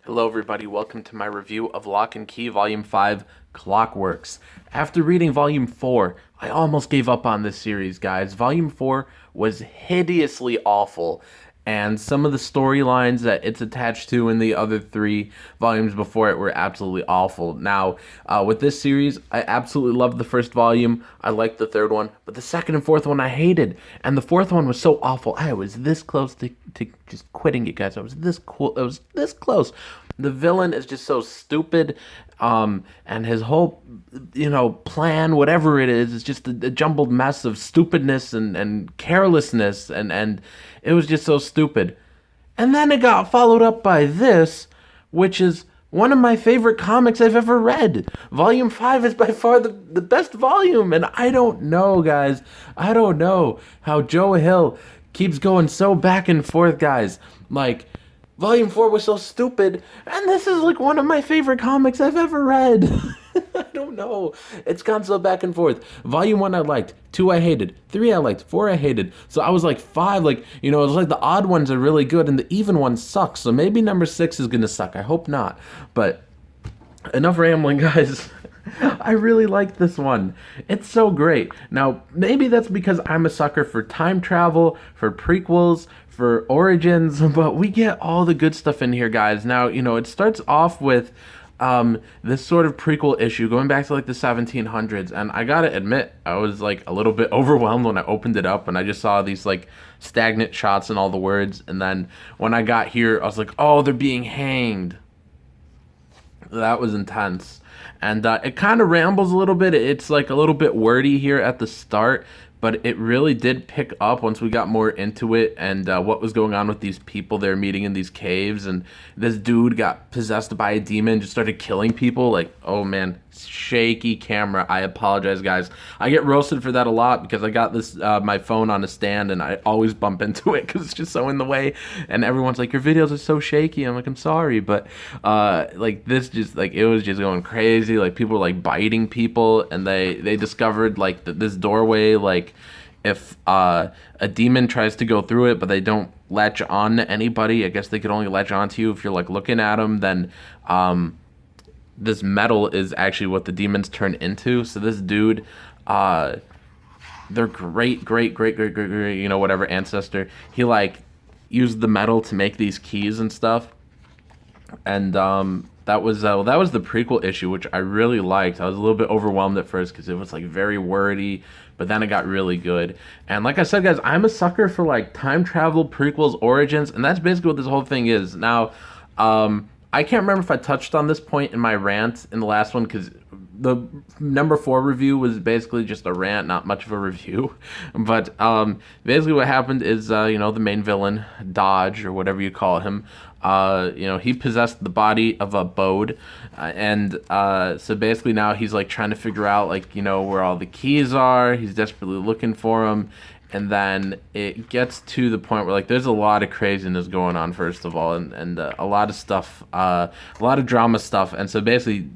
Hello everybody, welcome to my review of Locke and Key Volume 5, Clockworks. After reading Volume 4, I almost gave up on this series, guys. Volume 4 was hideously awful, and some of the storylines that it's attached to in the other three volumes before it were absolutely awful. Now, with this series, I absolutely loved the first volume. I liked the third one, but the second and fourth one I hated. And the fourth one was so awful. I was this close to just quitting it, guys. I was this cool. I was this close. The villain is just so stupid, and his whole, plan, whatever it is just a jumbled mess of stupidness and carelessness, and it was just so stupid. And then it got followed up by this, which is one of my favorite comics I've ever read. Volume 5 is by far the best volume, and I don't know, guys. I don't know how Joe Hill keeps going so back and forth, guys. Like, Volume 4 was so stupid, and this is like one of my favorite comics I've ever read. I don't know. It's gone so back and forth. Volume 1 I liked, 2 I hated, 3 I liked, 4 I hated. So I was like 5, it's like the odd ones are really good and the even ones suck. So maybe number 6 is going to suck. I hope not. But enough rambling, guys. I really like this one. It's so great. Now, maybe that's because I'm a sucker for time travel, for prequels, for origins, but we get all the good stuff in here, guys. Now, it starts off with this sort of prequel issue going back to like the 1700s, and I gotta admit, I was like a little bit overwhelmed when I opened it up and I just saw these like stagnant shots and all the words, and then when I got here, I was like, oh, they're being hanged. That was intense. And it kind of rambles a little bit. It's like a little bit wordy here at the start, but it really did pick up once we got more into it and what was going on with these people they're meeting in these caves. And this dude got possessed by a demon, just started killing people. Like, oh man, shaky camera. I apologize, guys. I get roasted for that a lot because I got this my phone on a stand and I always bump into it because it's just so in the way. And everyone's like, your videos are so shaky. I'm like, I'm sorry, but it was just going crazy. Like, people were like biting people, and they discovered like this doorway, like, if a demon tries to go through it but they don't latch on to anybody, I guess they could only latch on to you if you're like looking at them, then this metal is actually what the demons turn into. So this dude, their great whatever ancestor, he like used the metal to make these keys and stuff. And that was the prequel issue, which I really liked. I was a little bit overwhelmed at first because it was like very wordy, but then it got really good. And like I said, guys, I'm a sucker for like time travel, prequels, origins, and that's basically what this whole thing is. Now, I can't remember if I touched on this point in my rant in the last one, because the number 4 review was basically just a rant, not much of a review. But basically what happened is, the main villain, Dodge, or whatever you call him, he possessed the body of a Bode. So basically now he's like trying to figure out where all the keys are. He's desperately looking for them. And then it gets to the point where like there's a lot of craziness going on, first of all, and a lot of stuff, a lot of drama stuff. And so basically,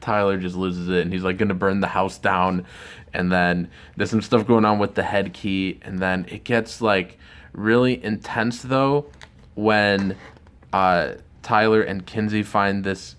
Tyler just loses it, and he's like gonna burn the house down. And then there's some stuff going on with the head key, and then it gets like really intense though when Tyler and Kinsey find this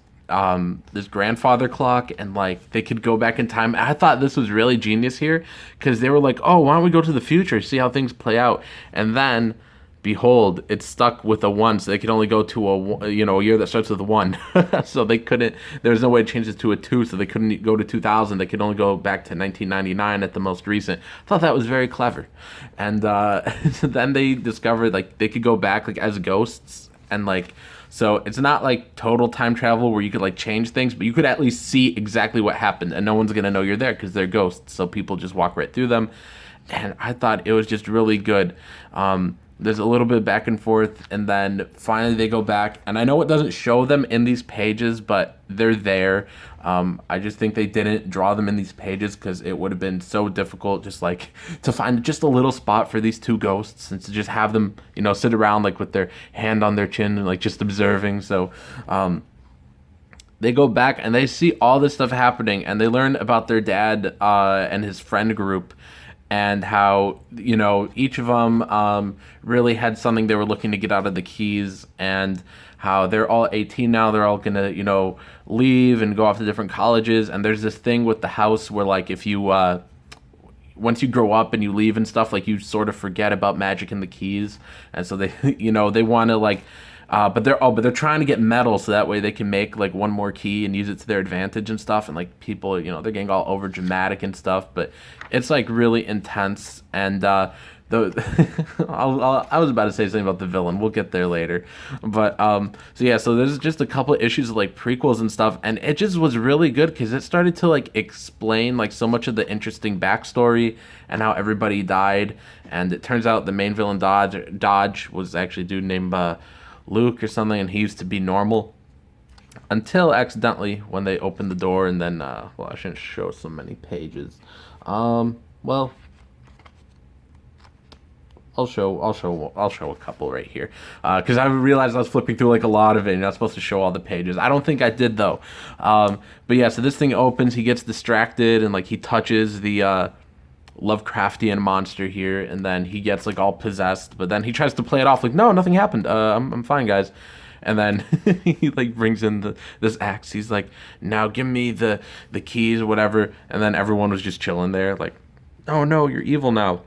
grandfather clock, and like they could go back in time. I thought this was really genius here because they were like, oh, why don't we go to the future, see how things play out? And then behold, it's stuck with a 1, so they could only go to a year that starts with a 1. So they couldn't, there's no way to change this to a 2, so they couldn't go to 2000. They could only go back to 1999 at the most recent. I thought that was very clever. And then they discovered like they could go back like as ghosts, and like, so it's not like total time travel where you could like change things, but you could at least see exactly what happened, and no one's gonna know you're there because they're ghosts, so people just walk right through them. And I thought it was just really good. There's a little bit back and forth, and then finally they go back, and I know it doesn't show them in these pages, but they're there. I just think they didn't draw them in these pages because it would have been so difficult just like to find just a little spot for these two ghosts and to just have them, sit around like with their hand on their chin and like just observing. So they go back and they see all this stuff happening, and they learn about their dad and his friend group. and how, each of them really had something they were looking to get out of the keys, and how they're all 18 now. They're all gonna, leave and go off to different colleges. And there's this thing with the house where, like, if you once you grow up and you leave and stuff, like, you sort of forget about magic and the keys. And so they they want to, like, but they're trying to get metal so that way they can make, like, one more key and use it to their advantage and stuff. And, like, people, they're getting all over dramatic and stuff, but it's, like, really intense. And I was about to say something about the villain. We'll get there later. But so there's just a couple of issues of, like, prequels and stuff, and it just was really good because it started to, like, explain, like, so much of the interesting backstory and how everybody died. And it turns out the main villain, Dodge was actually a dude named Luke or something, and he used to be normal until accidentally when they opened the door. And then I shouldn't show so many pages. I'll show a couple right here, because I realized I was flipping through, like, a lot of it, and you're not supposed to show all the pages. I don't think I did, though. But yeah, so this thing opens, he gets distracted, and, like, he touches the Lovecraftian monster here, and then he gets, like, all possessed. But then he tries to play it off like, no, nothing happened. I'm fine, guys. And then he, like, brings in this axe. He's like, now give me the keys or whatever. And then everyone was just chilling there, like, oh no, you're evil now.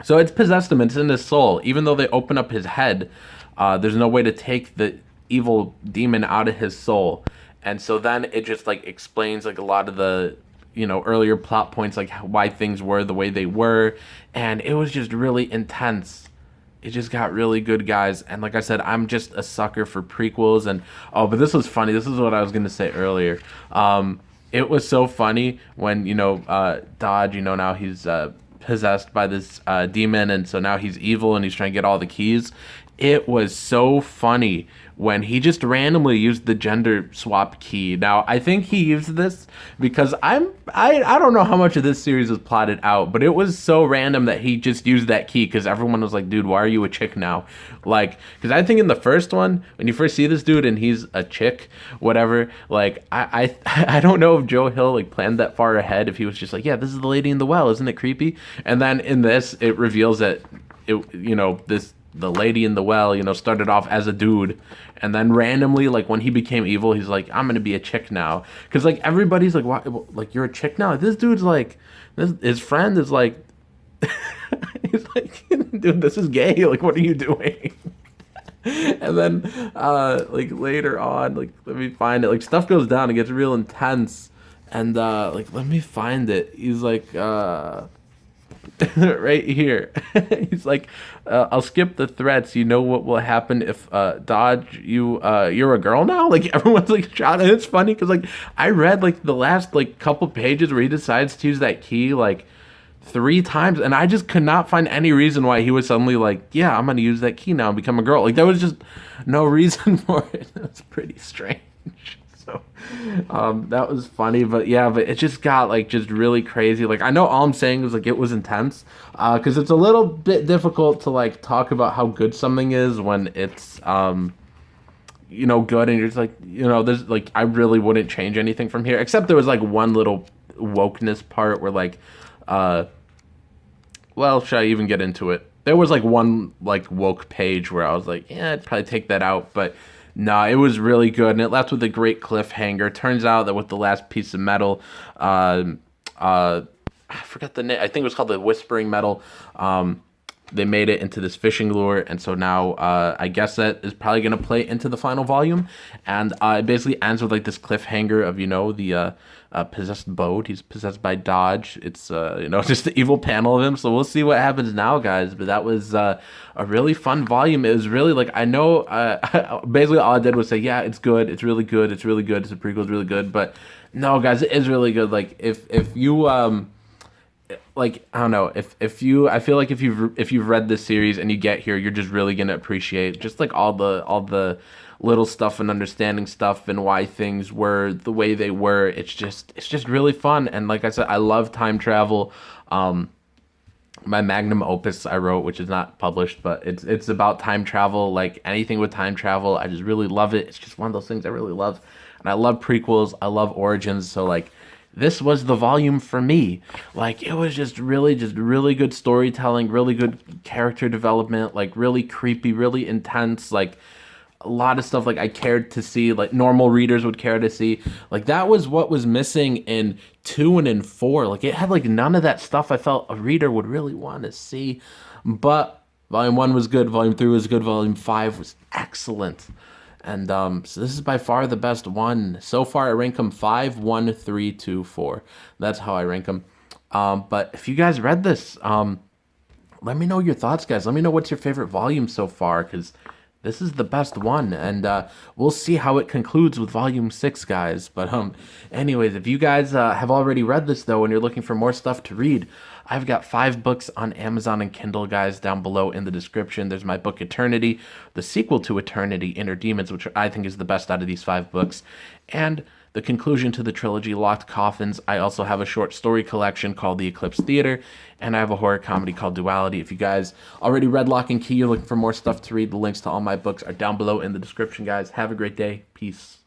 So it's possessed him. It's in his soul. Even though they open up his head, there's no way to take the evil demon out of his soul. And so then it just, like, explains, like, a lot of the, earlier plot points, like why things were the way they were. And it was just really intense. It just got really good, guys. And like I said, I'm just a sucker for prequels. And but this was funny. This is what I was gonna say earlier. It was so funny when Dodge, now he's possessed by this demon, and so now he's evil and he's trying to get all the keys. It was so funny when he just randomly used the gender swap key. Now, I think he used this because I don't know how much of this series was plotted out, but it was so random that he just used that key because everyone was like, dude, why are you a chick now? Like, because I think in the first one, when you first see this dude and he's a chick, whatever, like, I don't know if Joe Hill, like, planned that far ahead, if he was just like, yeah, this is the lady in the well, isn't it creepy? And then in this, it reveals that, the lady in the well, started off as a dude, and then randomly, like, when he became evil, he's like, I'm gonna be a chick now, because, like, everybody's like, why, like, you're a chick now? Like, this dude's like, his friend is like, he's like, dude, this is gay, like, what are you doing? And then like, later on, like, let me find it, like, stuff goes down, it gets real intense, and like, let me find it. He's like, right here. He's like, I'll skip the threats. You know what will happen if Dodge, you're a girl now? Like, everyone's like shot. And it's funny because, like, I read, like, the last, like, couple pages where he decides to use that key, like, 3 times, and I just could not find any reason why he was suddenly like, yeah, I'm gonna use that key now and become a girl. Like, there was just no reason for it. That's pretty strange. So that was funny, but yeah, but it just got, like, just really crazy. Like, I know all I'm saying is, like, it was intense, because it's a little bit difficult to, like, talk about how good something is when it's good, and you're just like, there's, like, I really wouldn't change anything from here, except there was, like, one little wokeness part where, like, well, should I even get into it? There was, like, one, like, woke page where I was like, yeah, I'd probably take that out, but no, it was really good, and it left with a great cliffhanger. Turns out that with the last piece of metal, I forgot the name. I think it was called the Whispering Metal. They made it into this fishing lure, and so now I guess that is probably going to play into the final volume. And it basically ends with, like, this cliffhanger of, the possessed boat. He's possessed by Dodge. It's, just the evil panel of him. So we'll see what happens now, guys. But that was a really fun volume. It was really, like, I know, basically all I did was say, yeah, it's good. It's really good. It's really good. It's a prequel. It's really good. But no, guys, it is really good. Like, if you, like, I don't know, I feel like if you've read this series and you get here, you're just really gonna appreciate just, like, all the little stuff and understanding stuff and why things were the way they were. It's just really fun. And like I said, I love time travel. My magnum opus I wrote, which is not published, but it's about time travel. Like, anything with time travel, I just really love it. It's just one of those things I really love. And I love prequels. I love origins. So, like, this was the volume for me. Like, it was just really good storytelling, really good character development, like really creepy, really intense, like a lot of stuff like I cared to see, like normal readers would care to see. Like, that was what was missing in 2 and in 4. Like, it had like none of that stuff I felt a reader would really want to see. But volume 1 was good, volume 3 was good, volume 5 was excellent. And so this is by far the best one. So far I rank them 5, 1, 3, 2, 4. That's how I rank them. But if you guys read this, let me know your thoughts, guys. Let me know what's your favorite volume so far, because this is the best one, and we'll see how it concludes with volume 6, guys. But anyways, if you guys have already read this though and you're looking for more stuff to read, I've got 5 books on Amazon and Kindle, guys, down below in the description. There's my book Eternity, the sequel to Eternity, Inner Demons, which I think is the best out of these 5 books, and the conclusion to the trilogy, Locked Coffins. I also have a short story collection called The Eclipse Theater, and I have a horror comedy called Duality. If you guys already read Locke and Key, you're looking for more stuff to read, the links to all my books are down below in the description, guys. Have a great day. Peace.